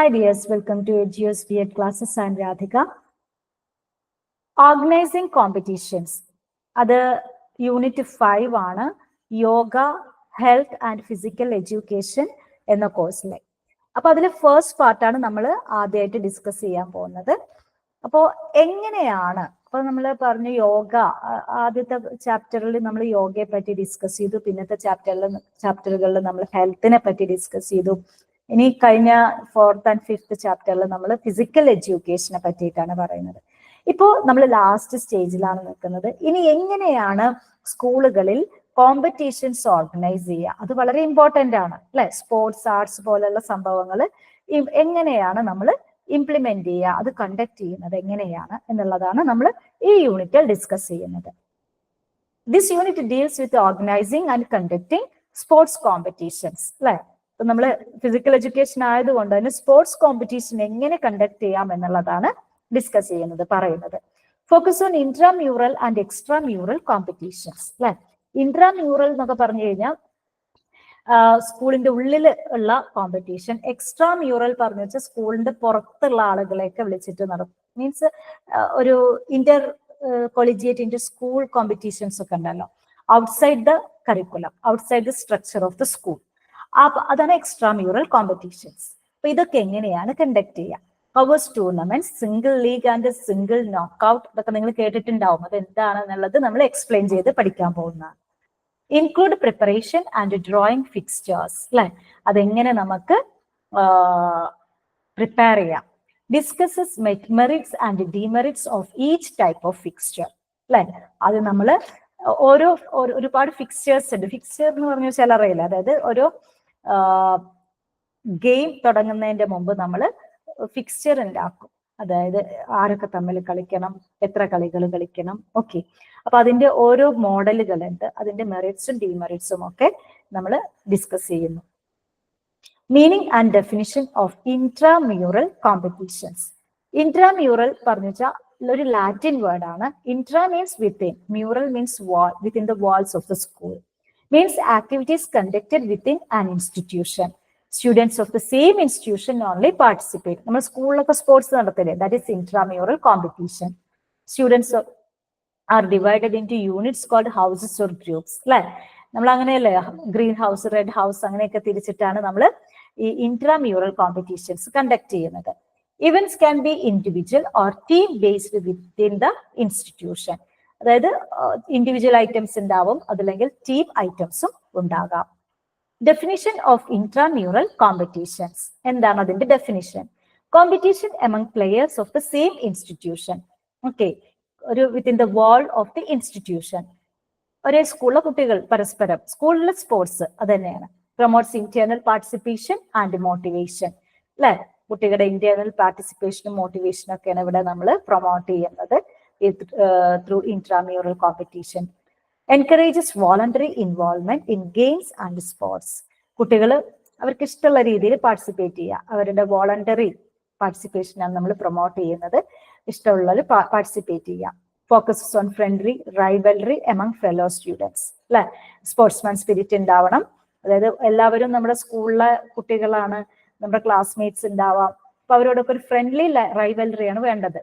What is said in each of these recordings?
Hi dears, welcome to Edgeos B.Ed classes. I'm Radhika. Organizing competitions. അത് unit 5 ആണ്. Yoga, health and physical education എന്ന കോഴ്സിലെ. അപ്പൊ അതിൽ ഫസ്റ്റ് പാർട്ടാണ് നമ്മൾ ആദ്യമായിട്ട് ഡിസ്കസ് ചെയ്യാൻ പോകുന്നത്. അപ്പോൾ എങ്ങനെയാണ്, അപ്പൊ നമ്മൾ പറഞ്ഞു യോഗ, ആദ്യത്തെ ചാപ്റ്ററിൽ നമ്മൾ യോഗയെ പറ്റി ഡിസ്കസ് ചെയ്തു. പിന്നത്തെ ചാപ്റ്ററുകളിൽ നമ്മൾ ഹെൽത്തിനെ പറ്റി ഡിസ്കസ് ചെയ്തു. ഇനി കഴിഞ്ഞ 4th and 5th ചാപ്റ്ററിൽ നമ്മൾ ഫിസിക്കൽ എഡ്യൂക്കേഷനെ പറ്റിയിട്ടാണ് പറയുന്നത്. ഇപ്പോ നമ്മൾ ലാസ്റ്റ് സ്റ്റേജിലാണ് നിൽക്കുന്നത്. ഇനി എങ്ങനെയാണ് സ്കൂളുകളിൽ കോമ്പറ്റീഷൻസ് ഓർഗനൈസ് ചെയ്യുക, അത് വളരെ ഇമ്പോർട്ടന്റ് ആണ് അല്ലെ. സ്പോർട്സ്, ആർട്സ് പോലുള്ള സംഭവങ്ങൾ എങ്ങനെയാണ് നമ്മൾ ഇംപ്ലിമെന്റ് ചെയ്യുക, അത് കണ്ടക്ട് ചെയ്യുന്നത് എങ്ങനെയാണ് എന്നുള്ളതാണ് നമ്മൾ ഈ യൂണിറ്റിൽ ഡിസ്കസ് ചെയ്യുന്നത്. This unit deals with organising and conducting sports competitions അല്ലെ. ഇപ്പൊ നമ്മൾ ഫിസിക്കൽ എഡ്യൂക്കേഷൻ ആയതുകൊണ്ട് തന്നെ സ്പോർട്സ് കോമ്പറ്റീഷൻ എങ്ങനെ കണ്ടക്ട് ചെയ്യാം എന്നുള്ളതാണ് ഡിസ്കസ് ചെയ്യുന്നത്, പറയുന്നത്. Focus on intramural and extramural competitions അല്ലെ. ഇൻട്രാമ്യൂറൽ എന്നൊക്കെ പറഞ്ഞു കഴിഞ്ഞാൽ സ്കൂളിന്റെ ഉള്ളിൽ ഉള്ള കോമ്പറ്റീഷൻ. എക്സ്ട്രാമ്യൂറൽ പറഞ്ഞു വെച്ചാൽ സ്കൂളിന്റെ പുറത്തുള്ള ആളുകളെയൊക്കെ വിളിച്ചിട്ട് നടക്കും. മീൻസ് ഒരു Inter collegiate Inter school competitions ഒക്കെ ഉണ്ടല്ലോ, outside the curriculum, outside the structure of the school. അതാണ് എക്സ്ട്രാമ്യൂറൽ കോമ്പറ്റീഷൻസ്. അപ്പൊ ഇതൊക്കെ എങ്ങനെയാണ് കണ്ടക്ട് ചെയ്യുക? Covers tournaments, single league and single knockout, ഇതൊക്കെ നിങ്ങൾ കേട്ടിട്ടുണ്ടാവും. അത് എന്താണെന്നുള്ളത് നമ്മൾ എക്സ്പ്ലെയിൻ ചെയ്ത് പഠിക്കാൻ പോകുന്നതാണ്. Include preparation and drawing fixtures അല്ലെ, അതെങ്ങനെ നമുക്ക് പ്രിപ്പയർ ചെയ്യാം. Discusses merits and demerits of each type of fixture അല്ലെ. അത് നമ്മൾ ഒരുപാട് ഫിക്സ്ചേഴ്സ് ഉണ്ട്. ഫിക്സ്ചർ എന്ന് പറഞ്ഞാൽ ചിലറിയില്ല, അതായത് ഓരോ ഗെയിം തുടങ്ങുന്നതിന്റെ മുമ്പ് നമ്മൾ ഫിക്സ്ചർ ഉണ്ടാക്കും. അതായത് ആരൊക്കെ തമ്മിൽ കളിക്കണം, എത്ര കളികൾ കളിക്കണം, ഓക്കെ. അപ്പൊ അതിന്റെ ഓരോ മോഡലുകളുണ്ട്, അതിന്റെ മെറിറ്റ്സും ഡിമെറിറ്റ്സും ഒക്കെ നമ്മൾ ഡിസ്കസ് ചെയ്യുന്നു. Meaning and definition of intramural competitions. Intramural പറഞ്ഞു വെച്ചാൽ ഒരു ലാറ്റിൻ വേർഡ് ആണ്. Intra means within, mural means wall, within the walls of the school. Means activities conducted within an institution. Students of the same institution only participate. നമ്മൾ സ്കൂളിലൊക്കെ sports നടത്തില്ലേ, that is intramural competition. Students are divided into units called houses or groups അല്ലെ. നമ്മൾ അങ്ങനെയല്ലേ, green house, red house അങ്ങനെയൊക്കെ തിരിച്ചിട്ടാണ് നമ്മൾ ഈ ഇൻട്രാമ്യൂറൽ കോമ്പറ്റീഷൻസ് കണ്ടക്ട് ചെയ്യുന്നത്. Events can be individual or team based within the institution. അതായത് individual items ഉണ്ടാവും, അതല്ലെങ്കിൽ ടീം ഐറ്റംസും ഉണ്ടാകാം. Definition of intramural competitions. എന്താണ് അതിന്റെ definition? Competition among players of the same institution. Okay, ഒരു within the wall of the institution. ഒരേ സ്കൂളിലെ കുട്ടികൾ പരസ്പരം, സ്കൂളിലെ സ്പോർട്സ് അത് തന്നെയാണ്. Promotes internal participation and motivation അല്ലെ. കുട്ടികളുടെ ഇന്റേണൽ പാർട്ടിസിപ്പേഷനും മോട്ടിവേഷനും ഒക്കെയാണ് ഇവിടെ നമ്മൾ പ്രൊമോട്ട് ചെയ്യുന്നത് through intramural competition. Encourages voluntary involvement in games and sports. കുട്ടികൾ അവർക്ക് ഇഷ്ടമുള്ള രീതിയിൽ പാർട്ടിസിപ്പേറ്റ് ചെയ്യുക, അവരുടെ വോളണ്ടറി പാർട്ടിസിപ്പേഷനാണ് നമ്മൾ പ്രൊമോട്ട് ചെയ്യുന്നത്. ഇഷ്ടമുള്ളവർ പാർട്ടിസിപ്പേറ്റ് ചെയ്യുക. Focuses on friendly rivalry among fellow students അല്ലെ. സ്പോർട്സ്മാൻ സ്പിരിറ്റ് ഉണ്ടാവണം. അതായത് എല്ലാവരും നമ്മുടെ സ്കൂളിലെ കുട്ടികളാണ്, നമ്മുടെ ക്ലാസ്മേറ്റ്സ് ഉണ്ടാവാം. അപ്പൊ അവരോടൊക്കെ ഒരു ഫ്രണ്ട്ലി റൈവൽറിയാണ് വേണ്ടത്.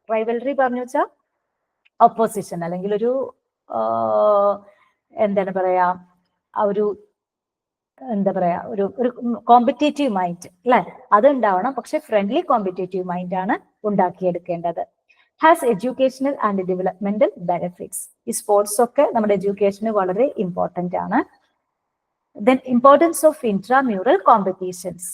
റൈവൽറി പറഞ്ഞു വെച്ചാൽ ഓപ്പോസിഷൻ, അല്ലെങ്കിൽ ഒരു എന്താണ് പറയാ, ഒരു എന്താ പറയാ, ഒരു കോമ്പറ്റേറ്റീവ് മൈൻഡ് അല്ലെ, അത് ഉണ്ടാവണം. പക്ഷെ ഫ്രണ്ട്ലി കോമ്പറ്റേറ്റീവ് മൈൻഡ് ആണ് ഉണ്ടാക്കിയെടുക്കേണ്ടത്. Has educational and developmental benefits. ഈ സ്പോർട്സ് ഒക്കെ നമ്മുടെ എഡ്യൂക്കേഷന് വളരെ ഇമ്പോർട്ടന്റ് ആണ്. Then importance of intramural competitions.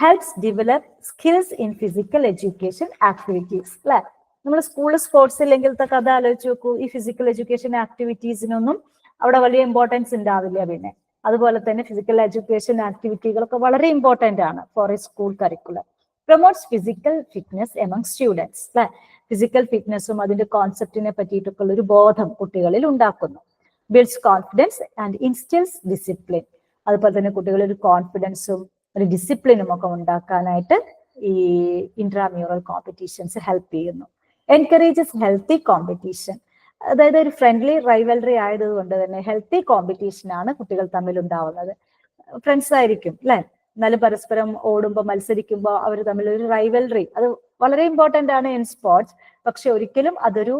Helps develop skills in physical education activities അല്ലെ. നമ്മൾ സ്കൂളിൽ സ്പോർട്സ് ഇല്ലെങ്കിലത്തെ കഥ ആലോചിച്ച് നോക്കൂ. ഈ ഫിസിക്കൽ എഡ്യൂക്കേഷൻ ആക്ടിവിറ്റീസിനൊന്നും അവിടെ വലിയ ഇമ്പോർട്ടൻസ് ഉണ്ടാവില്ല. പിന്നെ അതുപോലെ തന്നെ ഫിസിക്കൽ എഡ്യൂക്കേഷൻ ആക്ടിവിറ്റികളൊക്കെ വളരെ ഇമ്പോർട്ടന്റ് ആണ് for a school curriculum. Promotes physical fitness among students അല്ലെ. ഫിസിക്കൽ ഫിറ്റ്നസും അതിന്റെ കോൺസെപ്റ്റിനെ പറ്റിയിട്ടൊക്കെ ഉള്ള ഒരു ബോധം കുട്ടികളിൽ ഉണ്ടാക്കുന്നു. Builds confidence and instils discipline. അതുപോലെ തന്നെ കുട്ടികളിൽ ഒരു കോൺഫിഡൻസും ഒരു ഡിസിപ്ലിനും ഒക്കെ ഉണ്ടാക്കാനായിട്ട് ഈ ഇൻട്രാമ്യൂറൽ കോമ്പറ്റീഷൻസ് ഹെൽപ്പ് ചെയ്യുന്നു. Encourages healthy competition. അതായത് ഒരു ഫ്രണ്ട്ലി റൈവൽറി ആയതുകൊണ്ട് തന്നെ ഹെൽത്തി കോമ്പറ്റീഷൻ ആണ് കുട്ടികൾ തമ്മിൽ ഉണ്ടാവുന്നത്. ഫ്രണ്ട്സ് ആയിരിക്കും അല്ലെ, എന്നാലും പരസ്പരം ഓടുമ്പോൾ മത്സരിക്കുമ്പോൾ അവർ തമ്മിൽ ഒരു റൈവൽറി, അത് വളരെ ഇമ്പോർട്ടന്റ് ആണ് ഇൻ സ്പോർട്സ്. പക്ഷെ ഒരിക്കലും അതൊരു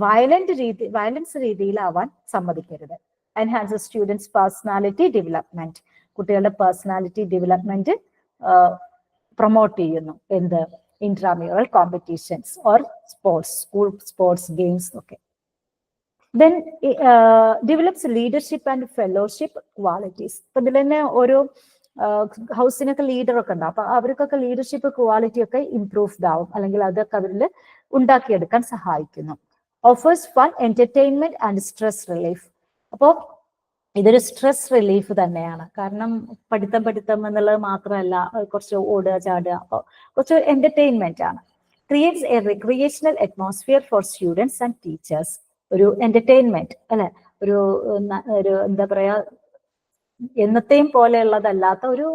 വയലൻസ് രീതിയിലാവാൻ സമ്മതിക്കരുത്. എൻഹാൻസ് സ്റ്റുഡൻസ് പേഴ്സണാലിറ്റി ഡെവലപ്മെന്റ്, കുട്ടികളുടെ പേഴ്സണാലിറ്റി ഡെവലപ്മെന്റ് പ്രൊമോട്ട് ചെയ്യുന്നു. എന്ത്? Intramural competitions or sports, school sports games ഒക്കെ. Then develops leadership and fellowship qualities. ഇപ്പൊ ഇതിൽ തന്നെ ഓരോ ഹൗസിനൊക്കെ ലീഡറൊക്കെ ഉണ്ടാവും. അപ്പൊ അവർക്കൊക്കെ ലീഡർഷിപ്പ് ക്വാളിറ്റി ഒക്കെ ഇംപ്രൂവ്ഡ് ആവും, അല്ലെങ്കിൽ അതൊക്കെ അവരിൽ ഉണ്ടാക്കിയെടുക്കാൻ സഹായിക്കുന്നു. Offers fun, entertainment and stress relief. അപ്പോൾ ഇതൊരു സ്ട്രെസ് റിലീഫ് തന്നെയാണ്. കാരണം പഠിത്തം എന്നുള്ളത് മാത്രമല്ല, കുറച്ച് ഓടുക ചാടുക, അപ്പോൾ കുറച്ച് എന്റർടൈൻമെന്റ് ആണ്. Creates a recreational atmosphere for students and teachers. ഒരു എന്റർടൈൻമെന്റ് അല്ലെ, ഒരു എന്താ പറയാ, എന്നത്തെയും പോലെയുള്ളതല്ലാത്ത ഒരു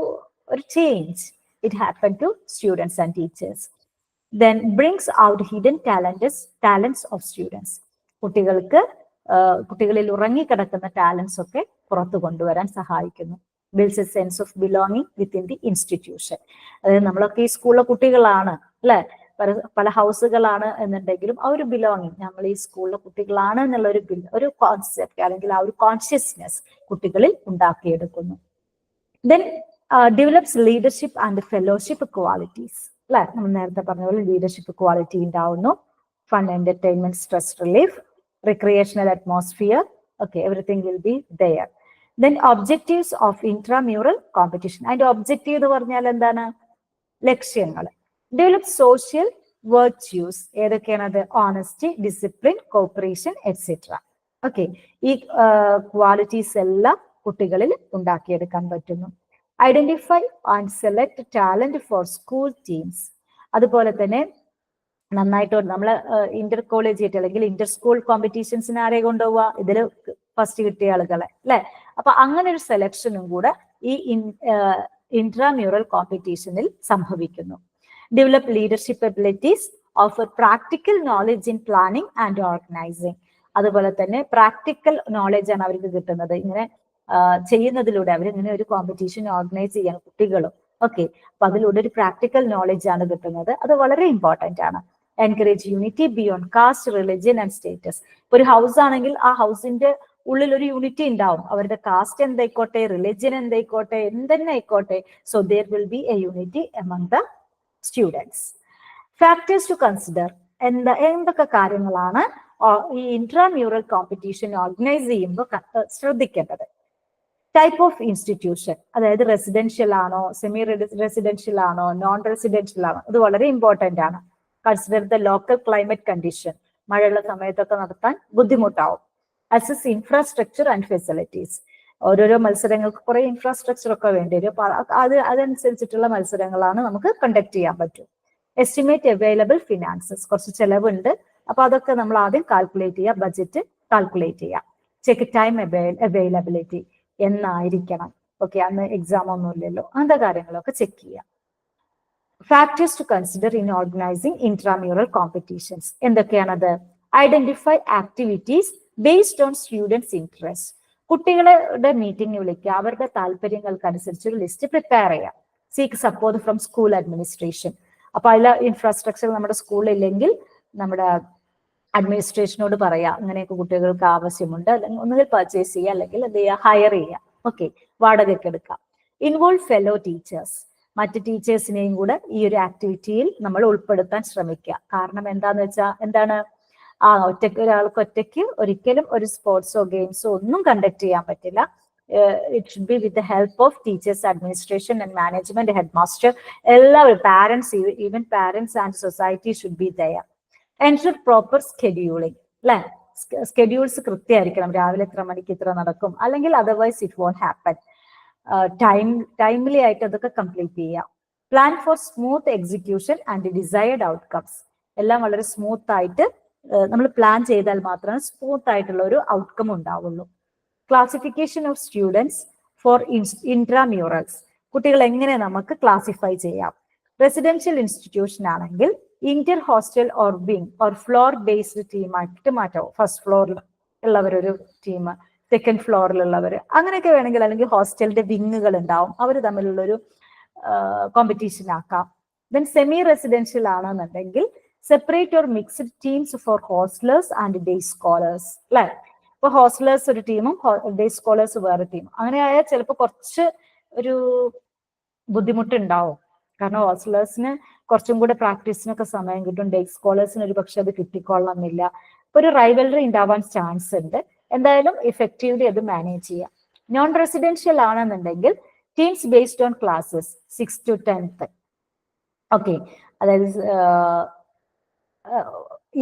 change it happen to students and teachers. Then brings out hidden talents of students. കുട്ടികളിൽ ഉറങ്ങിക്കിടക്കുന്ന ടാലൻസ് ഒക്കെ പുറത്തു കൊണ്ടുവരാൻ സഹായിക്കുന്നു. Builds a sense of belonging within the institution. അതായത് നമ്മളൊക്കെ ഈ സ്കൂളിലെ കുട്ടികളാണ് അല്ലെ, പല ഹൗസുകളാണ് എന്നുണ്ടെങ്കിലും ആ ഒരു ബിലോങ്ങിങ്, നമ്മൾ ഈ സ്കൂളിലെ കുട്ടികളാണ് എന്നുള്ള ഒരു കോൺസെപ്റ്റ് അല്ലെങ്കിൽ ആ ഒരു കോൺഷ്യസ്നെസ് കുട്ടികളിൽ ഉണ്ടാക്കിയെടുക്കുന്നു. Then develops leadership and fellowship qualities അല്ലെ, നമ്മൾ നേരത്തെ പറഞ്ഞ പോലെ ലീഡർഷിപ്പ് ക്വാളിറ്റി ഉണ്ടാവുന്നു. Fun, entertainment, stress relief, recreational atmosphere, okay, everything will be there. Then objectives of intramural competition. And objective എന്ന് പറഞ്ഞാൽ എന്താണ്? ലക്ഷ്യങ്ങൾ. Develop social virtues. ഏതൊക്കെയാണത്? Honesty, discipline, cooperation, etc. Okay, ഈ ക്വാളിറ്റീസ് എല്ലാം കുട്ടികളിൽ ഉണ്ടാക്കിയെടുക്കാൻ പറ്റുന്നു. Identify and select talent for school teams. അതുപോലെ തന്നെ നന്നായിട്ട് നമ്മൾ ഇന്റർ കോളേജിയേറ്റ് അല്ലെങ്കിൽ ഇന്റർ സ്കൂൾ കോമ്പറ്റീഷൻസിന് ആരെ കൊണ്ടുപോവുക? ഇതിൽ ഫസ്റ്റ് കിട്ടിയ ആളുകളെ അല്ലെ. അപ്പൊ അങ്ങനെ ഒരു സെലക്ഷനും കൂടെ ഈ ഇൻട്രാമ്യൂറൽ കോമ്പറ്റീഷനിൽ സംഭവിക്കുന്നു. Develop leadership abilities, offer practical knowledge in planning and organising. അതുപോലെ തന്നെ പ്രാക്ടിക്കൽ നോളജ് ആണ് അവർക്ക് കിട്ടുന്നത്. ഇങ്ങനെ ചെയ്യുന്നതിലൂടെ അവരിങ്ങനെ ഒരു കോമ്പറ്റീഷൻ ഓർഗനൈസ് ചെയ്യാൻ കുട്ടികളും ഓക്കെ, അപ്പൊ അതിലൂടെ ഒരു പ്രാക്ടിക്കൽ നോളജ് ആണ് കിട്ടുന്നത്. അത് വളരെ ഇമ്പോർട്ടന്റ് ആണ്. Encourage unity beyond caste, religion and status. ഒരു ഹൗസ് ആണെങ്കിൽ ആ ഹൗസിന്റെ ഉള്ളിൽ ഒരു യൂണിറ്റി ഉണ്ടാവും. അവരുടെ കാസ്റ്റ് എന്തായിക്കോട്ടെ, റിലിജിയൻ എന്തായിക്കോട്ടെ, എന്തെന്നെ ആയിക്കോട്ടെ. So there will be a unity among the students. Factors to consider. എന്തൊക്കെ കാര്യങ്ങളാണ് ഈ ഇൻട്രാമ്യൂറൽ കോമ്പറ്റീഷൻ ഓർഗനൈസ് ചെയ്യുമ്പോൾ ശ്രദ്ധിക്കേണ്ടത്? ടൈപ്പ് ഓഫ് ഇൻസ്റ്റിറ്റ്യൂഷൻ, അതായത് റെസിഡൻഷ്യൽ ആണോ, സെമി റെസിഡൻഷ്യൽ ആണോ, നോൺ റെസിഡൻഷ്യൽ ആണോ, ഇത് വളരെ ഇമ്പോർട്ടന്റ് ആണ്. Consider the local climate condition. മഴയുള്ള സമയത്തൊക്കെ നടത്താൻ ബുദ്ധിമുട്ടാവും. Assess infrastructure and facilities. ഓരോരോ മത്സരങ്ങൾക്ക് കുറെ ഇൻഫ്രാസ്ട്രക്ചർ ഒക്കെ വേണ്ടി വരും. അപ്പൊ അതനുസരിച്ചിട്ടുള്ള മത്സരങ്ങളാണ് നമുക്ക് കണ്ടക്ട് ചെയ്യാൻ പറ്റും. Estimate available finances. കുറച്ച് ചെലവുണ്ട്, അപ്പൊ അതൊക്കെ നമ്മൾ ആദ്യം കാൽക്കുലേറ്റ് ചെയ്യുക, ബഡ്ജറ്റ് കാൽക്കുലേറ്റ് ചെയ്യുക. ചെക്ക് ടൈം അവൈലബിലിറ്റി, എന്നായിരിക്കണം, ഓക്കെ, അന്ന് എക്സാം ഒന്നും ഇല്ലല്ലോ, അങ്ങനത്തെ കാര്യങ്ങളൊക്കെ ചെക്ക് ചെയ്യുക. Factors to consider in organising intramural competitions. എന്തൊക്കെയാണത്? Identify activities based on students interest. കുട്ടികളുടെ മീറ്റിംഗ് വിളിക്കുക, അവരുടെ താല്പര്യങ്ങൾക്കനുസരിച്ച് ഒരു ലിസ്റ്റ് പ്രിപ്പയർ ചെയ്യുക. Seek support from school administration. അപ്പൊ അതിലെ ഇൻഫ്രാസ്ട്രക്ചർ നമ്മുടെ സ്കൂളിൽ ഇല്ലെങ്കിൽ നമ്മുടെ അഡ്മിനിസ്ട്രേഷനോട് പറയാം, അങ്ങനെയൊക്കെ കുട്ടികൾക്ക് ആവശ്യമുണ്ട്, അല്ലെങ്കിൽ ഒന്നുകിൽ പർച്ചേസ് ചെയ്യുക, അല്ലെങ്കിൽ എന്ത് ചെയ്യുക, ഹയർ ചെയ്യുക, ഓക്കെ, വാടകയ്ക്ക് എടുക്കാം. Involve fellow teachers. മറ്റ് ടീച്ചേഴ്സിനെയും കൂടെ ഈ ഒരു ആക്ടിവിറ്റിയിൽ നമ്മൾ ഉൾപ്പെടുത്താൻ ശ്രമിക്കുക. കാരണം എന്താന്ന് വെച്ചാൽ എന്താണ്, ഒരാൾക്ക് ഒറ്റയ്ക്ക് ഒരിക്കലും ഒരു സ്പോർട്സോ ഗെയിംസോ ഒന്നും കണ്ടക്ട് ചെയ്യാൻ പറ്റില്ല. It should be with the help of teachers, administration and management, head master, എല്ലാവരും, parents, even parents and society should be there. Ensure proper scheduling അല്ലെ, സ്കെഡ്യൂൾസ് കൃത്യമായിരിക്കണം. രാവിലെ എത്ര മണിക്ക് ഇത്ര നടക്കും, അല്ലെങ്കിൽ otherwise it won't happen. Timely ആയിട്ട് അതൊക്കെ കംപ്ലീറ്റ് ചെയ്യുക. Plan for smooth execution and desired outcomes. എല്ലാം വളരെ സ്മൂത്ത് ആയിട്ട് നമ്മൾ പ്ലാൻ ചെയ്താൽ മാത്രമേ സ്മൂത്ത് ആയിട്ടുള്ള ഒരു ഔട്ട്കം ഉണ്ടാവുള്ളൂ. Classification of students for intramurals. കുട്ടികൾ എങ്ങനെ നമുക്ക് ക്ലാസിഫൈ ചെയ്യാം? റെസിഡൻഷ്യൽ ഇൻസ്റ്റിറ്റ്യൂഷൻ ആണെങ്കിൽ inter hostel or wing or floor based ടീമായിട്ട് മാറ്റാവും. ഫസ്റ്റ് ഫ്ലോറിൽ ഉള്ളവരൊരു ടീം, സെക്കൻഡ് ഫ്ലോറിലുള്ളവർ, അങ്ങനെയൊക്കെ വേണമെങ്കിൽ, അല്ലെങ്കിൽ ഹോസ്റ്റലിന്റെ വിങ്ങുകൾ ഉണ്ടാവും, അവർ തമ്മിലുള്ളൊരു കോമ്പറ്റീഷൻ ആക്കാം. ദെൻ സെമി റെസിഡൻഷ്യൽ ആണെന്നുണ്ടെങ്കിൽ separate or mixed teams for hostellers and day scholars, അല്ലെ? ഇപ്പൊ ഹോസ്റ്റലേഴ്സ് ഒരു ടീമും ഡേ സ്കോളേഴ്സ് വേറെ ടീമും, അങ്ങനെ ആയാൽ ചിലപ്പോൾ കുറച്ച് ഒരു ബുദ്ധിമുട്ടുണ്ടാവും. കാരണം ഹോസ്റ്റലേഴ്സിന് കുറച്ചും കൂടെ പ്രാക്ടീസിനൊക്കെ സമയം കിട്ടും, ഡേ സ്കോളേഴ്സിന് ഒരു പക്ഷെ അത് കിട്ടിക്കൊള്ളണമെന്നില്ല. അപ്പൊ ഒരു റൈവലറി ഉണ്ടാവാൻ ചാൻസ് ഉണ്ട്. എന്തായാലും ഇഫക്റ്റീവ്ലി അത് മാനേജ് ചെയ്യാം. നോൺ റെസിഡൻഷ്യൽ ആണെന്നുണ്ടെങ്കിൽ teams based on classes 6 to 10th. Okay, അതായത്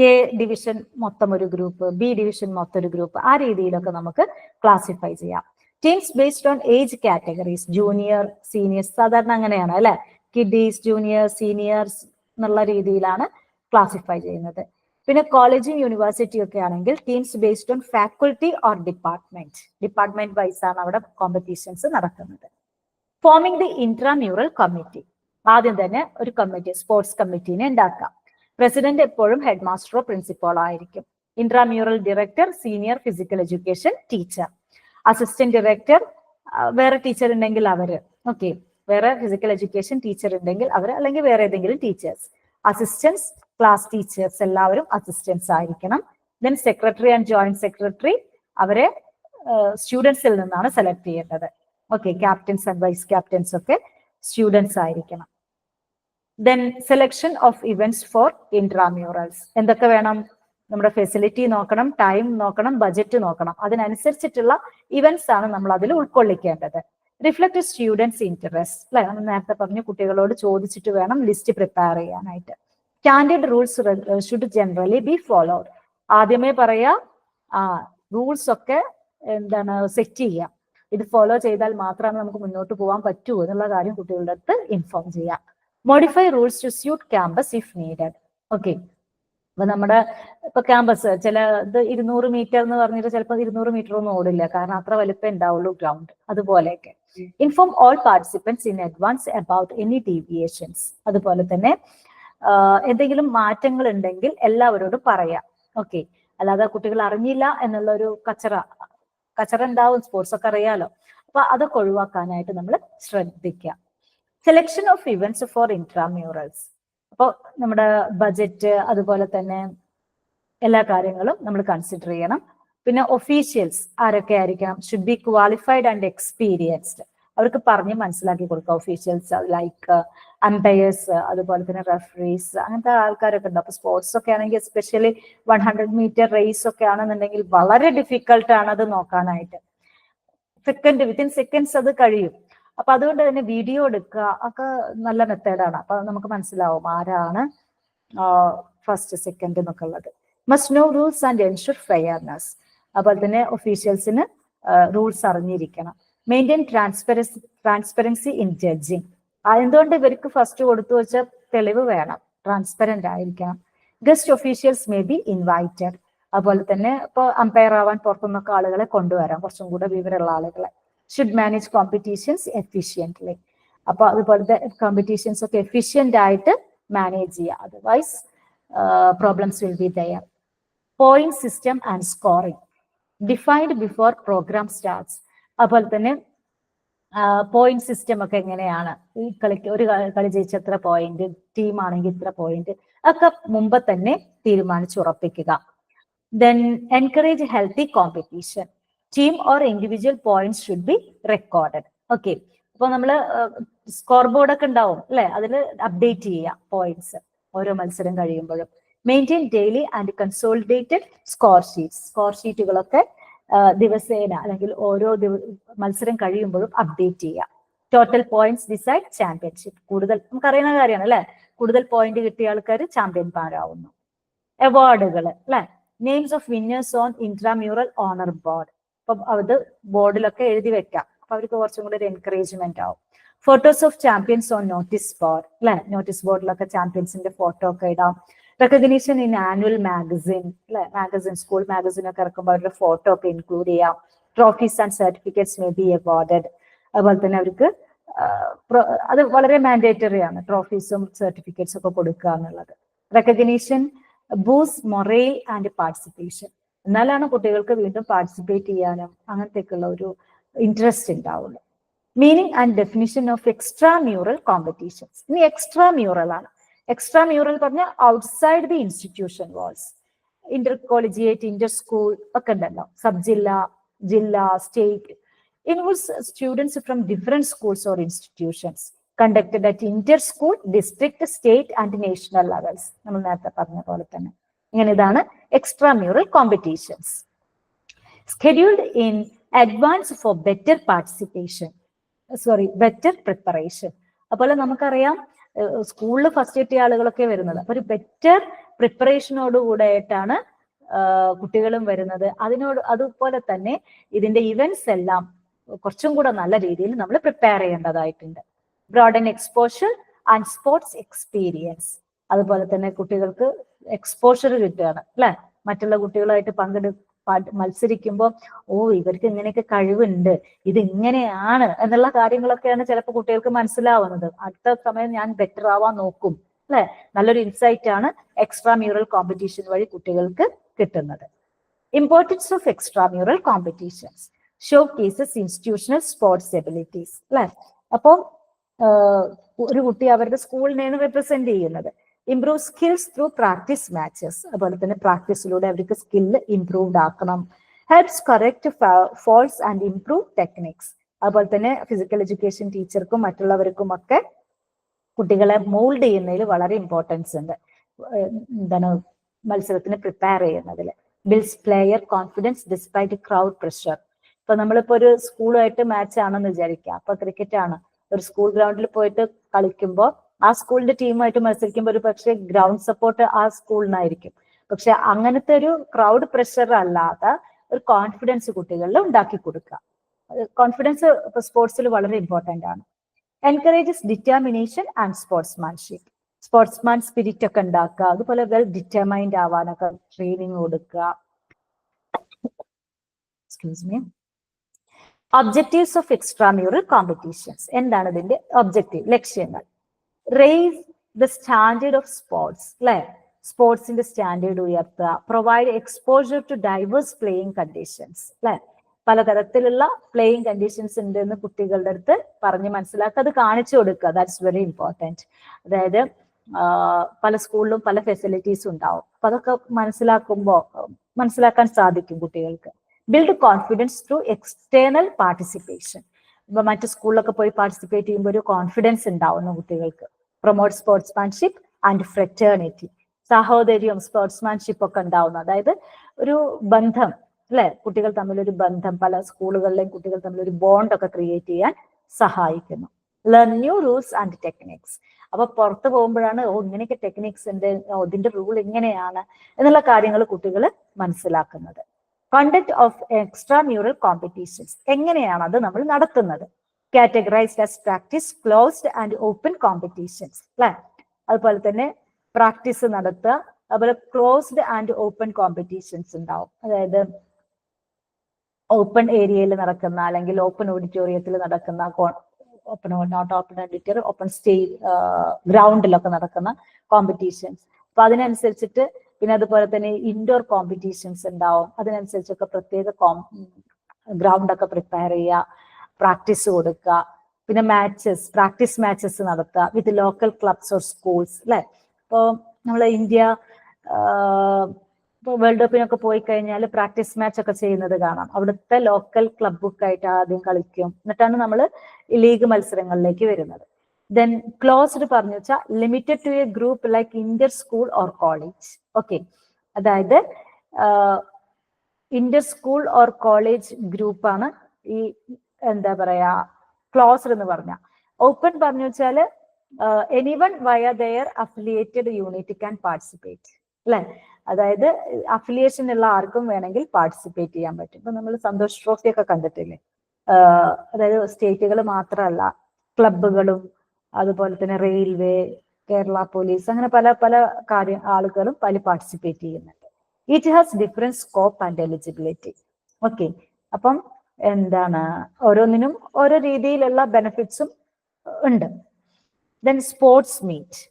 എ ഡിവിഷൻ മൊത്തം ഒരു ഗ്രൂപ്പ്, ബി ഡിവിഷൻ മൊത്തം ഒരു ഗ്രൂപ്പ്, ആ രീതിയിലൊക്കെ നമുക്ക് ക്ലാസിഫൈ ചെയ്യാം. Teams based on age categories, junior, seniors, സാധാരണ അങ്ങനെയാണ് അല്ലെ? കിഡീസ്, ജൂനിയർ, സീനിയേഴ്സ് എന്നുള്ള രീതിയിലാണ് ക്ലാസിഫൈ ചെയ്യുന്നത്. പിന്നെ കോളേജും യൂണിവേഴ്സിറ്റി ഒക്കെ ആണെങ്കിൽ teams based on faculty or department wise ആണ് അവിടെ കോമ്പറ്റീഷൻസ് നടക്കുന്നത്. ഫോമിംഗ് ദി ഇൻട്രാമ്യൂറൽ കമ്മിറ്റി, ആദ്യം തന്നെ ഒരു കമ്മിറ്റി, സ്പോർട്സ് കമ്മിറ്റീനെ ഉണ്ടാക്കാം. പ്രസിഡന്റ് എപ്പോഴും ഹെഡ് മാസ്റ്ററോ പ്രിൻസിപ്പളോ ആയിരിക്കും. Intramural director, senior physical education teacher. Assistant director വേറെ ടീച്ചർ ഉണ്ടെങ്കിൽ അവര്, ഓക്കെ, വേറെ ഫിസിക്കൽ എഡ്യൂക്കേഷൻ ടീച്ചർ ഉണ്ടെങ്കിൽ അവർ, അല്ലെങ്കിൽ വേറെ ഏതെങ്കിലും ടീച്ചേഴ്സ്. അസിസ്റ്റൻസ്, ക്ലാസ് ടീച്ചേഴ്സ് എല്ലാവരും അസിസ്റ്റൻസ് ആയിരിക്കണം. Then secretary and joint secretary, അവരെ സ്റ്റുഡൻസിൽ നിന്നാണ് സെലക്ട് ചെയ്യേണ്ടത്. Okay, captains and vice captains ഒക്കെ സ്റ്റുഡൻസ് ആയിരിക്കണം. Then selection of events for intramurals, എന്തൊക്കെ വേണം? നമ്മുടെ ഫെസിലിറ്റി നോക്കണം, ടൈം നോക്കണം, ബജറ്റ് നോക്കണം. അതിനനുസരിച്ചിട്ടുള്ള ഇവന്റ്സ് ആണ് നമ്മൾ അതിൽ ഉൾക്കൊള്ളിക്കേണ്ടത്. റിഫ്ലക്ട് സ്റ്റുഡൻസ് ഇൻട്രസ്റ്റ്, അല്ലെ? നമ്മൾ നേരത്തെ പറഞ്ഞു, കുട്ടികളോട് ചോദിച്ചിട്ട് വേണം ലിസ്റ്റ് പ്രിപ്പയർ ചെയ്യാനായിട്ട്. Standard rules should generally be followed, ആദ്യമേ പറയാ, റൂൾസ് ഒക്കെ എന്താണ് സെറ്റ് ചെയ്യാം. ഇത് ഫോളോ ചെയ്താൽ മാത്രമാണ് നമുക്ക് മുന്നോട്ട് പോകാൻ പറ്റൂ എന്നുള്ള കാര്യം കുട്ടികളുടെ അടുത്ത് ഇൻഫോം ചെയ്യാം. Modify rules to suit campus if needed. Okay, അപ്പൊ നമ്മുടെ ഇപ്പൊ ക്യാമ്പസ് ചില ഇത് 200 മീറ്റർ എന്ന് പറഞ്ഞിട്ട് ചിലപ്പോൾ 200 മീറ്റർ ഒന്നും ഓടില്ല, കാരണം അത്ര വലിപ്പം ഉണ്ടാവുള്ളൂ ഗ്രൗണ്ട്. അതുപോലെയൊക്കെ inform all participants in advance about any deviations. അതുപോലെ തന്നെ എന്തെങ്കിലും മാറ്റങ്ങൾ ഉണ്ടെങ്കിൽ എല്ലാവരോടും പറയാം. ഓക്കെ, അല്ലാതെ കുട്ടികൾ അറിഞ്ഞില്ല എന്നുള്ള ഒരു കച്ചറ ഉണ്ടാവും, സ്പോർട്സ് ഒക്കെ അറിയാലോ. അപ്പൊ അതൊക്കെ ഒഴിവാക്കാനായിട്ട് നമ്മൾ ശ്രദ്ധിക്കാം. സെലക്ഷൻ ഓഫ് ഇവന്റ്സ് ഫോർ ഇൻട്രാമ്യൂറൽസ്, അപ്പോൾ നമ്മുടെ ബജറ്റ് അതുപോലെ തന്നെ എല്ലാ കാര്യങ്ങളും നമ്മൾ കൺസിഡർ ചെയ്യണം. പിന്നെ ഒഫീഷ്യൽസ് ആരൊക്കെ ആയിരിക്കണം? Should be qualified and experienced, അവർക്ക് പറഞ്ഞ് മനസ്സിലാക്കി കൊടുക്കുക. ഒഫീഷ്യൽസ് ലൈക്ക് അമ്പയേഴ്സ്, അതുപോലെ തന്നെ റെഫറീസ്, അങ്ങനത്തെ ആൾക്കാരൊക്കെ ഉണ്ട്. അപ്പൊ സ്പോർട്സ് ഒക്കെ ആണെങ്കിൽ എസ്പെഷ്യലി 100 മീറ്റർ റേസ് ഒക്കെ ആണെന്നുണ്ടെങ്കിൽ വളരെ ഡിഫിക്കൽട്ട് ആണ് അത് നോക്കാനായിട്ട്. വിത്തിൻ സെക്കൻഡ്സ് അത് കഴിയും. അപ്പൊ അതുകൊണ്ട് തന്നെ വീഡിയോ എടുക്കുക ഒക്കെ നല്ല മെത്തേഡാണ്. അപ്പൊ നമുക്ക് മനസ്സിലാവും ആരാണ് ഫസ്റ്റ്, സെക്കൻഡ് എന്നൊക്കെ ഉള്ളത്. Must know rules and ensure fairness, അതുപോലെ തന്നെ ഒഫീഷ്യൽസിന് റൂൾസ് അറിഞ്ഞിരിക്കണം. മെയിൻറ്റെയിൻ ട്രാൻസ്പെറൻസി ഇൻ ജഡ്ജിങ്, എന്തുകൊണ്ട് ഇവർക്ക് ഫസ്റ്റ് കൊടുത്തു വെച്ച തെളിവ് വേണം, ട്രാൻസ്പെറന്റ് ആയിരിക്കണം. Guest officials may be invited, അതുപോലെ തന്നെ ഇപ്പൊ അമ്പയർ ആവാൻ പുറത്തുനിന്നൊക്കെ ആളുകളെ കൊണ്ടുവരാം, കുറച്ചും കൂടെ വിവരമുള്ള ആളുകളെ. ഷുഡ് മാനേജ് കോമ്പറ്റീഷൻസ് എഫിഷ്യൻ്റ്ലി, അപ്പൊ അതുപോലത്തെ കോമ്പറ്റീഷൻസ് ഒക്കെ എഫിഷ്യന്റ് ആയിട്ട് മാനേജ് ചെയ്യുക, otherwise problems will be there. Point system and scoring defined before programme starts, അതുപോലെ തന്നെ പോയിന്റ് സിസ്റ്റം ഒക്കെ എങ്ങനെയാണ്, ഈ കളിക്ക് ഒരു കളി ജയിച്ച എത്ര പോയിന്റ്, ടീം ആണെങ്കിൽ ഇത്ര പോയിന്റ് ഒക്കെ മുമ്പ് തന്നെ തീരുമാനിച്ചുറപ്പിക്കുക. Then encourage healthy competition, team or individual points should be recorded. Okay, അപ്പൊ നമ്മള് സ്കോർ ബോർഡ് ഒക്കെ ഉണ്ടാവും അല്ലെ, അതിൽ അപ്ഡേറ്റ് ചെയ്യുക പോയിന്റ്സ് ഓരോ മത്സരം കഴിയുമ്പോഴും. Maintain daily and consolidated score ഷീറ്റുകളൊക്കെ ദിവസേന അല്ലെങ്കിൽ ഓരോ മത്സരം കഴിയുമ്പോഴും അപ്ഡേറ്റ് ചെയ്യുക. ടോട്ടൽ പോയിന്റ്സ് ഡിസൈഡ് ചാമ്പ്യൻഷിപ്പ്, കൂടുതൽ നമുക്കറിയുന്ന കാര്യമാണ് അല്ലെ, കൂടുതൽ പോയിന്റ് കിട്ടിയ ആൾക്കാർ ചാമ്പ്യന്മാരാവുന്നു. അവാർഡുകൾ അല്ലെ, names of winners on intramural honour board, അപ്പൊ അത് ബോർഡിലൊക്കെ എഴുതി വെക്കാം, അപ്പൊ അവർക്ക് കുറച്ചും കൂടി ഒരു എൻകറേജ്മെന്റ് ആവും. Photos of champions on notice board അല്ലെ, നോട്ടീസ് ബോർഡിലൊക്കെ ചാമ്പ്യൻസിന്റെ ഫോട്ടോ ഒക്കെ ഇടാം. റെക്കഗ്നീഷൻ ഇൻ ആനുവൽ മാഗസിൻ അല്ലെ, മാഗസിൻ സ്കൂൾ മാഗസിൻ ഒക്കെ ഇറക്കുമ്പോൾ അവരുടെ ഫോട്ടോ ഒക്കെ ഇൻക്ലൂഡ് ചെയ്യാം. Trophies and certificates may be awarded, അതുപോലെ തന്നെ അവർക്ക് അത് വളരെ മാൻഡേറ്ററി ആണ്, ട്രോഫീസും സർട്ടിഫിക്കറ്റ്സ് ഒക്കെ കൊടുക്കുക എന്നുള്ളത്. Recognition boost morale and participation, എന്നാലാണ് കുട്ടികൾക്ക് വീണ്ടും പാർട്ടിസിപ്പേറ്റ് ചെയ്യാനും അങ്ങനത്തേക്കുള്ള ഒരു ഇൻട്രസ്റ്റ് ഉണ്ടാവുള്ളൂ. Meaning and definition of extra mural competitions. ഇനി എക്സ്ട്രാ മ്യൂറൽ ആണ്. എക്സ്ട്രാ മ്യൂറൽ പറഞ്ഞാൽ outside the institution walls. Inter collegiate, inter school ഒക്കെ ഉണ്ടല്ലോ, സബ് ജില്ല, ജില്ല, state, involves students from different schools or institutions conducted at inter school, district, state and national levels. നമ്മൾ നേരത്തെ പറഞ്ഞ പോലെ തന്നെ ഇങ്ങനെ ഇതാണ് extra mural competitions. scheduled in advance for better participation, better preparation. അതുപോലെ നമുക്കറിയാം സ്കൂളിൽ ഫസ്റ്റ് എത്തിയ ആളുകളൊക്കെ വരുന്നത്, അപ്പൊ ഒരു ബെറ്റർ പ്രിപ്പറേഷനോട് കൂടെയായിട്ടാണ് കുട്ടികളും വരുന്നത്. അതുപോലെ തന്നെ ഇതിന്റെ ഇവന്റ്സ് എല്ലാം കുറച്ചും കൂടെ നല്ല രീതിയിൽ നമ്മൾ പ്രിപ്പയർ ചെയ്യേണ്ടതായിട്ടുണ്ട്. Broaden exposure and sports experience. അതുപോലെ തന്നെ കുട്ടികൾക്ക് എക്സ്പോഷർ കിട്ടുകയാണ് അല്ലെ, മറ്റുള്ള കുട്ടികളായിട്ട് മത്സരിക്കുമ്പോൾ ഇവർക്ക് ഇങ്ങനെയൊക്കെ കഴിവുണ്ട്, ഇത് ഇങ്ങനെയാണ് എന്നുള്ള കാര്യങ്ങളൊക്കെയാണ് ചിലപ്പോൾ കുട്ടികൾക്ക് മനസ്സിലാവുന്നത്. അടുത്ത സമയം ഞാൻ ബെറ്റർ ആവാൻ നോക്കും അല്ലെ. നല്ലൊരു ഇൻസൈറ്റ് ആണ് എക്സ്ട്രാ മ്യൂറൽ കോമ്പറ്റീഷൻ വഴി കുട്ടികൾക്ക് കിട്ടുന്നത്. Importance of extra mural competitions. Showcases institutional sports abilities അല്ലെ. അപ്പോൾ ഒരു കുട്ടി അവരുടെ സ്കൂളിനെയാണ് റെപ്രസെന്റ് ചെയ്യുന്നത്. Improve skills through practice matches. അതുപോലെ തന്നെ പ്രാക്ടീസിലൂടെ അവർക്ക് സ്കില്ല് ഇംപ്രൂവ്ഡ് ആക്കണം. Helps correct faults and improve techniques. അതുപോലെ തന്നെ ഫിസിക്കൽ എഡ്യൂക്കേഷൻ ടീച്ചർക്കും മറ്റുള്ളവർക്കും ഒക്കെ കുട്ടികളെ മോൾഡ് ചെയ്യുന്നതിൽ വളരെ ഇമ്പോർട്ടൻസ് ഉണ്ട്. എന്താണ് മത്സരത്തിന് പ്രിപ്പയർ ചെയ്യുന്നതിൽ. Builds player confidence despite crowd pressure. ഇപ്പൊ നമ്മളിപ്പോ ഒരു സ്കൂളുമായിട്ട് മാച്ച് ആണെന്ന് വിചാരിക്കുക, അപ്പൊ ക്രിക്കറ്റ് ആണ്, ഒരു സ്കൂൾ ഗ്രൗണ്ടിൽ പോയിട്ട് കളിക്കുമ്പോൾ ആ സ്കൂളിന്റെ ടീമായിട്ട് മത്സരിക്കുമ്പോൾ ഒരു പക്ഷേ ഗ്രൗണ്ട് സപ്പോർട്ട് ആ സ്കൂളിനായിരിക്കും. പക്ഷെ അങ്ങനത്തെ ഒരു ക്രൗഡ് പ്രഷർ അല്ലാതെ ഒരു കോൺഫിഡൻസ് കുട്ടികളിൽ ഉണ്ടാക്കി കൊടുക്കുക. കോൺഫിഡൻസ് ഇപ്പൊ സ്പോർട്സിൽ വളരെ ഇമ്പോർട്ടന്റ് ആണ്. Encourages determination and sportsmanship. Sportsman spirit ഒക്കെ ഉണ്ടാക്കുക. അതുപോലെ വെൽ ഡിറ്റർമൈൻഡ് ആവാനൊക്കെ ട്രെയിനിങ് കൊടുക്കുക. Excuse me. Objectives of extramural competitions. എന്താണ് ഇതിന്റെ ഒബ്ജക്റ്റീവ്, ലക്ഷ്യങ്ങൾ? Raise the standard of sports അല്ലെ, സ്പോർട്സിന്റെ സ്റ്റാൻഡേർഡ് ഉയർത്തുക. Provide exposure to diverse playing conditions അല്ലെ, പലതരത്തിലുള്ള പ്ലേയിങ് കണ്ടീഷൻസ് ഉണ്ട് എന്ന് കുട്ടികളുടെ അടുത്ത് പറഞ്ഞ് മനസ്സിലാക്കുക, അത് കാണിച്ചു കൊടുക്കുക. That's very important. അതായത് പല സ്കൂളിലും പല ഫെസിലിറ്റീസ് ഉണ്ടാവും, അപ്പൊ അതൊക്കെ മനസ്സിലാക്കാൻ സാധിക്കും കുട്ടികൾക്ക്. Build confidence through external participation. ഇപ്പൊ മറ്റു സ്കൂളിലൊക്കെ പോയി പാർട്ടിസിപ്പേറ്റ് ചെയ്യുമ്പോൾ ഒരു കോൺഫിഡൻസ് ഉണ്ടാവുന്നു കുട്ടികൾക്ക്. Promote sportsmanship and fraternity. സഹോദര്യവും സ്പോർട്സ്മാൻഷിപ്പ് ഒക്കെ ഉണ്ടാവുന്നു. അതായത് ഒരു ബന്ധം അല്ലെ, കുട്ടികൾ തമ്മിലൊരു ബന്ധം, പല സ്കൂളുകളിലെയും കുട്ടികൾ തമ്മിലൊരു ബോണ്ട് ഒക്കെ ക്രിയേറ്റ് ചെയ്യാൻ സഹായിക്കുന്നു. Learn new rules and techniques. അപ്പൊ പുറത്ത് പോകുമ്പോഴാണ് ഇങ്ങനെയൊക്കെ ടെക്നിക്സ് ഉണ്ട്, ഇതിന്റെ റൂൾ ഇങ്ങനെയാണ് എന്നുള്ള കാര്യങ്ങൾ കുട്ടികൾ മനസ്സിലാക്കുന്നത്. Conduct of extra mural competitions. എങ്ങനെയാണ് അത് നമ്മൾ നടത്തുന്നത്? Categorised as practice, closed and open competitions അല്ലെ. അതുപോലെ തന്നെ പ്രാക്ടീസ് നടത്തുക, അതുപോലെ ക്ലോസ്ഡ് ആൻഡ് ഓപ്പൺ കോമ്പറ്റീഷൻസ് ഉണ്ടാവും. അതായത് ഓപ്പൺ ഏരിയയിൽ നടക്കുന്ന അല്ലെങ്കിൽ ഓപ്പൺ ഓഡിറ്റോറിയത്തിൽ നടക്കുന്ന, open not open auditorium, open stage ഗ്രൗണ്ടിലൊക്കെ നടക്കുന്ന കോമ്പറ്റീഷൻസ്. അപ്പൊ അതിനനുസരിച്ചിട്ട് പിന്നെ അതുപോലെ തന്നെ ഇൻഡോർ കോമ്പറ്റീഷൻസ് ഉണ്ടാവും. അതിനനുസരിച്ചൊക്കെ പ്രത്യേക ഗ്രൗണ്ട് ഒക്കെ പ്രിപ്പയർ ചെയ്യുക, പ്രാക്ടീസ് കൊടുക്കുക. പിന്നെ പ്രാക്ടീസ് മാച്ചസ് നടത്തുക വിത്ത് ലോക്കൽ ക്ലബ്സ് ഓർ സ്കൂൾസ് അല്ലെ. ഇപ്പോൾ നമ്മൾ ഇന്ത്യ ഇപ്പോൾ വേൾഡ് കപ്പിനൊക്കെ പോയി കഴിഞ്ഞാൽ പ്രാക്ടീസ് മാച്ച് ഒക്കെ ചെയ്യുന്നത് കാണാം. അവിടുത്തെ ലോക്കൽ ക്ലബ്ബൊക്കെ ആയിട്ട് ആദ്യം കളിക്കും, എന്നിട്ടാണ് നമ്മൾ ലീഗ് മത്സരങ്ങളിലേക്ക് വരുന്നത്. ദെൻ ക്ലോസ്ഡ് പറഞ്ഞു വെച്ചാൽ limited to a group like inter school or college. Okay, അതായത് ഇന്റർ സ്കൂൾ ഓർ കോളേജ് ഗ്രൂപ്പാണ് ഈ എന്താ പറയാ ക്ലോസ്ഡ് എന്ന് പറഞ്ഞ. ഓപ്പൺ പറഞ്ഞു വെച്ചാൽ anyone via their affiliated unit can participate അല്ലെ. അതായത് അഫിലിയേഷൻ ഉള്ള ആർക്കും വേണമെങ്കിൽ പാർട്ടിസിപ്പേറ്റ് ചെയ്യാൻ പറ്റും. ഇപ്പൊ നമ്മൾ സന്തോഷ് ട്രോഫി ഒക്കെ കണ്ടിട്ടില്ലേ, അതായത് സ്റ്റേറ്റുകൾ മാത്രമല്ല ക്ലബുകളും അതുപോലെ തന്നെ റെയിൽവേ, കേരള പോലീസ്, അങ്ങനെ പല പല ആളുകളും പാർട്ടിസിപ്പേറ്റ് ചെയ്യുന്നുണ്ട്. It has different scope and eligibility. Okay, അപ്പം എന്താണ് ഓരോന്നിനും ഓരോ രീതിയിലുള്ള ബെനിഫിറ്റ്സും ഉണ്ട്. Then sports meet.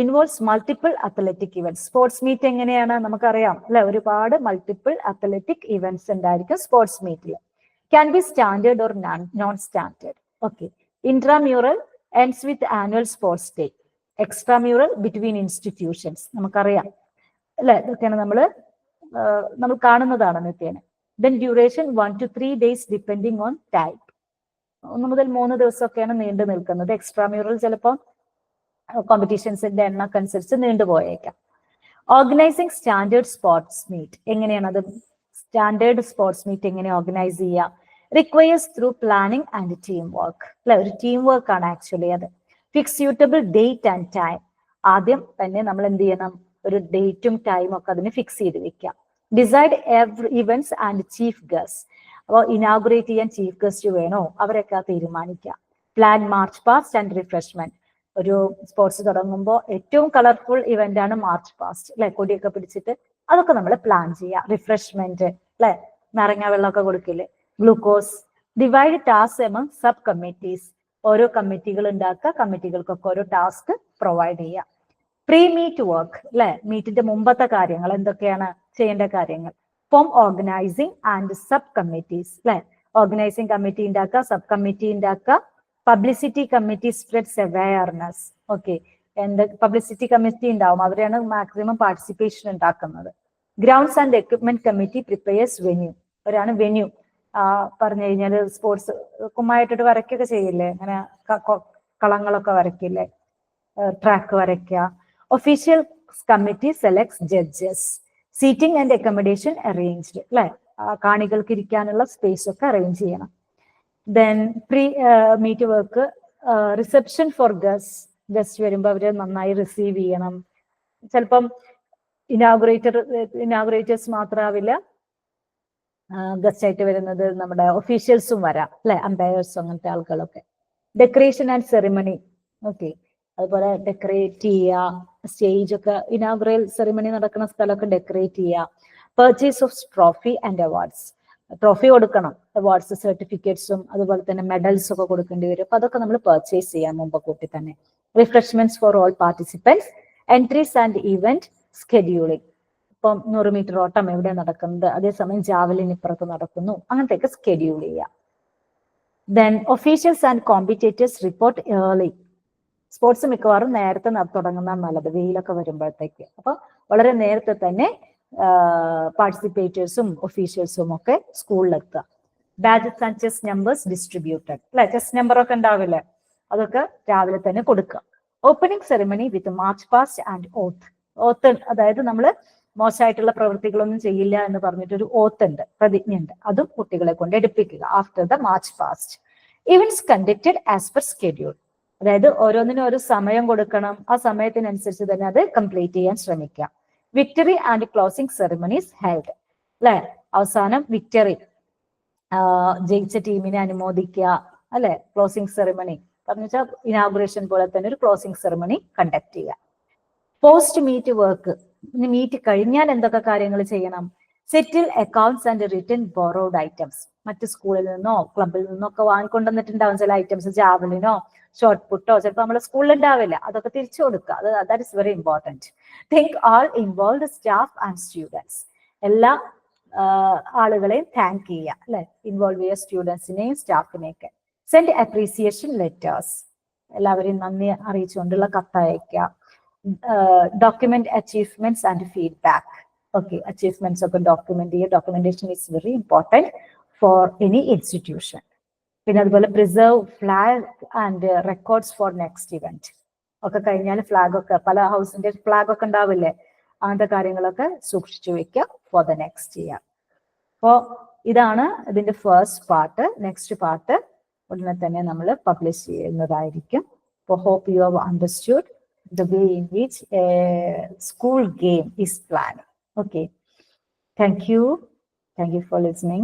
Involves multiple athletic events. Sports meet എങ്ങനെയാണ് നമുക്കറിയാം അല്ലെ, ഒരുപാട് മൾട്ടിപ്പിൾ അത്ലറ്റിക് ഇവന്റ്സ് ഉണ്ടായിരിക്കും സ്പോർട്സ് മീറ്റിൽ. Can be standard or non standard. Okay. Intramural ends with annual sports day. Extramural between institutions. നമുക്കറിയാം അല്ലെ, ഇതൊക്കെയാണ് നമ്മൾ കാണുന്നതാണ് നിത്യേന. Then duration 1 to 3 days depending on type. 1 മുതൽ 3 ദിവസമൊക്കെയാണ് നീണ്ടു നിൽക്കുന്നത്. എക്സ്ട്രാമ്യൂറൽ ചിലപ്പോൾ കോമ്പറ്റീഷൻസിന്റെ എണ്ണക്കനുസരിച്ച് നീണ്ടുപോയേക്കാം. Organising standard sports meet. എങ്ങനെയാണ് അത് സ്റ്റാൻഡേർഡ് സ്പോർട്സ് മീറ്റ് എങ്ങനെ ഓർഗനൈസ് ചെയ്യുക? Requires through planning and team work അല്ലെ, ഒരു ടീം വർക്ക് ആണ് ആക്ച്വലി അത്. Fix suitable date and time. ആദ്യം തന്നെ നമ്മൾ എന്ത് ചെയ്യണം, ഒരു ഡേറ്റും ടൈമും ഒക്കെ അതിന് ഫിക്സ് ചെയ്ത് വെക്കാം. Decide every events and chief guest. അപ്പോൾ ഇനാഗുറേറ്റ് ചെയ്യാൻ ചീഫ് ഗസ്റ്റ് വേണോ, അവരൊക്കെ തീരുമാനിക്കാം. Plan March past and refreshment. ഒരു സ്പോർട്സ് തുടങ്ങുമ്പോൾ ഏറ്റവും കളർഫുൾ ഇവന്റ് ആണ് മാർച്ച് പാസ്റ്റ് അല്ലെ, കൊടിയൊക്കെ പിടിച്ചിട്ട് അതൊക്കെ നമ്മൾ പ്ലാൻ ചെയ്യാം. റിഫ്രഷ്മെന്റ് അല്ലെ, നാരങ്ങ വെള്ളമൊക്കെ കൊടുക്കില്ലേ, glucose. Divide task among sub committees. ഓരോ കമ്മിറ്റികൾ ഉണ്ടാക്കുക, കമ്മിറ്റികൾക്കൊക്കെ ഓരോ ടാസ്ക് പ്രൊവൈഡ് ചെയ്യാം. പ്രീ മീറ്റ് വർക്ക് അല്ലെ, മീറ്റിന്റെ മുമ്പത്തെ കാര്യങ്ങൾ എന്തൊക്കെയാണ് ചെയ്യേണ്ട കാര്യങ്ങൾ. Form organising and sub committees അല്ലെ, ഓർഗനൈസിങ് കമ്മിറ്റി ഉണ്ടാക്കുക, സബ് കമ്മിറ്റി ഉണ്ടാക്കുക. Publicity committee spreads awareness. Okay, publicity committee ഉണ്ടാവും, അവരാണ് മാക്സിമം പാർട്ടിസിപ്പേഷൻ ഉണ്ടാക്കുന്നത്. Grounds and equipment committee prepares venue. അവരാണ് വെന്യൂ പറഞ്ഞു കഴിഞ്ഞാൽ സ്പോർട്സ് കുമ്മായിട്ടിട്ട് വരയ്ക്കൊക്കെ ചെയ്യില്ലേ, അങ്ങനെ കളങ്ങളൊക്കെ വരയ്ക്കില്ലേ, ട്രാക്ക് വരയ്ക്കുക. Official committee selects judges. Seating and accommodation arranged അല്ലെ, കാണികൾക്ക് ഇരിക്കാനുള്ള സ്പേസ് ഒക്കെ അറേഞ്ച് ചെയ്യണം. Then pre meet work reception for guest വരുമ്പോൾ അവരെ നന്നായി റിസീവ് ചെയ്യണം. ചിലപ്പം ഇനാഗുറേറ്റേഴ്സ് മാത്രമാവില്ല ഗസ്റ്റ് ആയിട്ട് വരുന്നത്, നമ്മുടെ ഒഫീഷ്യൽസും വരാം അല്ലെ, അമ്പയർസും അങ്ങനത്തെ ആളുകളൊക്കെ. Decoration and ceremony. ഓക്കെ, അതുപോലെ ഡെക്കറേറ്റ് ചെയ്യുക, സ്റ്റേജ് ഒക്കെ ഇനാഗുറൽ സെറിമണി നടക്കുന്ന സ്ഥലമൊക്കെ ഡെക്കറേറ്റ് ചെയ്യുക. Purchase of trophy and awards. Trophy കൊടുക്കണം, അവാർഡ്സ് സർട്ടിഫിക്കറ്റ്സും അതുപോലെ തന്നെ മെഡൽസ് ഒക്കെ കൊടുക്കേണ്ടി വരും. അപ്പൊ അതൊക്കെ നമ്മൾ പർച്ചേസ് ചെയ്യാൻ മുമ്പ് കൂട്ടി തന്നെ. Refreshments for all participants. Entries and event scheduling. ഇപ്പം 100 മീറ്റർ ഓട്ടം എവിടെ നടക്കുന്നത്, അതേസമയം ജാവലിൻ ഇപ്പുറത്ത് നടക്കുന്നു, അങ്ങനത്തെയൊക്കെ സ്കെഡ്യൂൾ ചെയ്യാം. Then officials and competitors report early. Sports മിക്കവാറും നേരത്തെ തുടങ്ങുന്ന നല്ലത്, വെയിലൊക്കെ വരുമ്പോഴത്തേക്ക്. അപ്പൊ വളരെ നേരത്തെ തന്നെ പാർട്ടിസിപ്പേറ്റേഴ്സും ഒഫീഷ്യൽസും ഒക്കെ സ്കൂളിലെത്തുക. Badges and chest numbers distributed അല്ലെ, ചെസ് നമ്പർ ഒക്കെ ഉണ്ടാവില്ലേ, അതൊക്കെ രാവിലെ തന്നെ കൊടുക്കുക. Opening ceremony with march past and oath. അതായത് നമ്മൾ മോശമായിട്ടുള്ള പ്രവൃത്തികളൊന്നും ചെയ്യില്ല എന്ന് പറഞ്ഞിട്ടൊരു ഓത്ത് ഉണ്ട്, പ്രതിജ്ഞ ഉണ്ട്, അതും കുട്ടികളെ കൊണ്ട് എടുപ്പിക്കുക after the march past. Events conducted as per schedule. അതായത് ഓരോന്നിനും ഒരു സമയം കൊടുക്കണം, ആ സമയത്തിനനുസരിച്ച് തന്നെ അത് കംപ്ലീറ്റ് ചെയ്യാൻ ശ്രമിക്കുക. Victory and closing ceremonies held അല്ലെ, അവസാനം വിക്ടറി ജയിച്ച ടീമിനെ അനുമോദിക്കുക അല്ലെ, ക്ലോസിംഗ് സെറിമണി പറഞ്ഞു വെച്ചാൽ ഇനാഗുറേഷൻ പോലെ തന്നെ ഒരു ക്ലോസിംഗ് സെറിമണി കണ്ടക്ട് ചെയ്യുക. Post meet work. മീറ്റ് കഴിഞ്ഞാൽ എന്തൊക്കെ കാര്യങ്ങൾ ചെയ്യണം? Settle accounts and return borrowed items. മറ്റ് സ്കൂളിൽ നിന്നോ ക്ലബിൽ നിന്നോ ഒക്കെ വാങ്ങിക്കൊണ്ടുവന്നിട്ടുണ്ടാവും ചില ഐറ്റംസ്, ജാവലിനോ ഷോർട്ട് പുട്ടോ ചിലപ്പോൾ നമ്മുടെ സ്കൂളിൽ ഉണ്ടാവില്ല, അതൊക്കെ തിരിച്ചു കൊടുക്കുക. That is very important. Thank all involved staff and students. എല്ലാ ആളുകളെയും താങ്ക് ചെയ്യുക അല്ലെ, ഇൻവോൾവ് ചെയ്യുക സ്റ്റുഡൻസിനെയും സ്റ്റാഫിനെയൊക്കെ. Send appreciation letters. എല്ലാവരെയും നന്ദി അറിയിച്ചുകൊണ്ടുള്ള കത്തയക്കുക. Document achievements and feedback. Okay, achievements ഒക്കെ ഡോക്യുമെന്റ് ചെയ്യുക. Documentation is very important for any institution. പിന്നെ അതുപോലെ preserve flag and records for next event. ഒക്കെ കഴിഞ്ഞാൽ ഫ്ലാഗ് ഒക്കെ, പല ഹൗസിന്റെ ഫ്ലാഗ് ഒക്കെ ഉണ്ടാവില്ലേ, അങ്ങനത്തെ കാര്യങ്ങളൊക്കെ സൂക്ഷിച്ചു വെക്കുക ഫോർ ദ നെക്സ്റ്റ് ഇയർ. അപ്പോൾ ഇതാണ് ഇതിന്റെ ഫസ്റ്റ് പാർട്ട്. നെക്സ്റ്റ് പാർട്ട് ഉടനെ തന്നെ നമ്മൾ പബ്ലിഷ് ചെയ്യുന്നതായിരിക്കും. അപ്പോൾ hope you have understood the way in which a school game is planned. Okay, thank you for listening.